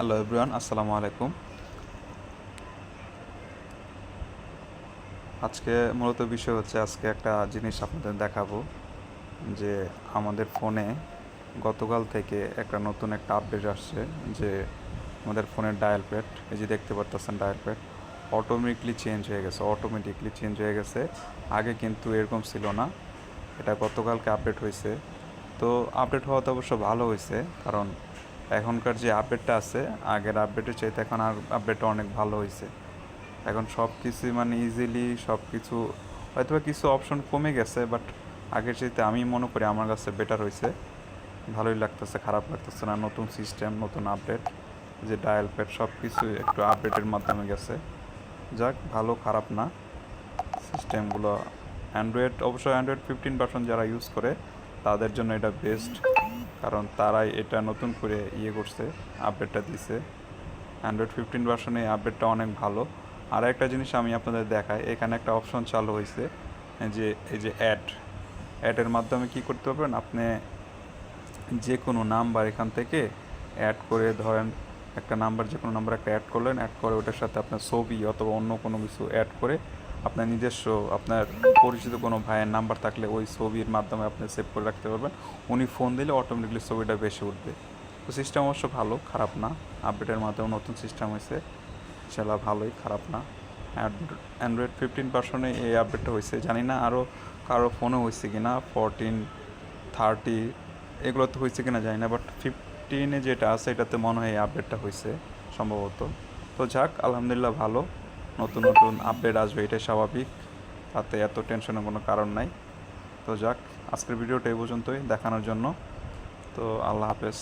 Hello everyone, আসসালামু আলাইকুম। আজকে মূলত বিষয় হচ্ছে আজকে একটা জিনিস আপনাদের দেখাবো যে আমাদের ফোনে গতকাল থেকে নতুন একটা আপডেট আসছে যে আমাদের ফোনের ডায়াল প্যাড, এই যে দেখতে পারতেছেন ডায়াল প্যাড অটোমেটিকলি চেঞ্জ হয়ে গেছে। আগে কিন্তু এরকম ছিল না, এটা গতকালকে আপডেট হয়েছে। তো আপডেট হওয়াতে অবশ্য ভালো হয়েছে, কারণ এখনকার যে আপডেটটা আছে আগের আপডেটের চাইতে এখন আর আপডেটটা অনেক ভালো হয়েছে। এখন সব কিছুই মানে ইজিলি সব কিছু, হয়তো কিছু অপশন কমে গেছে, বাট আগের চাইতে আমি মনে করি আমার কাছে বেটার হয়েছে। ভালোই লাগতেছে, খারাপ লাগতেছে না। নতুন সিস্টেম, নতুন আপডেট, যে ডায়াল প্যাড সব কিছু একটু আপডেটের মাধ্যমে গেছে। যাক, ভালো খারাপ না সিস্টেমগুলো। অ্যান্ড্রয়েড 15 ভার্সন যারা ইউজ করে তাদের জন্য এটা বেস্ট, কারণ তারাই এটা নতুন করে করছে, আপডেটটা দিছে। অ্যান্ড্রয়েড 15 ভার্সনে এই আপডেটটা অনেক ভালো। আর একটা জিনিস আমি আপনাদের দেখাই, এখানে একটা অপশন চালু হয়েছে যে এই যে অ্যাডের মাধ্যমে কি করতে পারবেন আপনি, যে কোনো নাম্বার এখান থেকে অ্যাড করে, ধরেন একটা নাম্বার, যে কোনো নাম্বার একটা অ্যাড করলেন, অ্যাড করে ওটার সাথে আপনার ছবি অথবা অন্য কোনো কিছু অ্যাড করে আপনার নিজস্ব, আপনার পরিচিত কোনো ভাইয়ের নাম্বার থাকলে ওই ছবির মাধ্যমে আপনি সেভ করে রাখতে পারবেন। উনি ফোন দিলে অটোমেটিকলি ছবিটা বেশি উঠবে। তো সিস্টেম অবশ্য ভালো, খারাপ না। আপডেটের মাধ্যমে নতুন সিস্টেম হয়েছে, সেটা ভালোই, খারাপ না। অ্যান্ড্রয়েড 15 ভার্সনে এই আপডেটটা হয়েছে, জানি না আরও কারো ফোনে হয়েছে কি না, 14, 30 এগুলোতে হয়েছে কিনা জানি না, বাট 15-এ যেটা আছে এটাতে মনে হয় এই আপডেটটা হয়েছে সম্ভবত। তো যাক, আলহামদুলিল্লাহ ভালো। নতুন নতুন আপডেট আসবে, এটাই স্বাভাবিক, তাতে এত টেনশনের কোনো কারণ নাই। তো যাক, আজকের ভিডিওটা এই পর্যন্তই দেখানোর জন্য। তো আল্লাহ হাফেজ।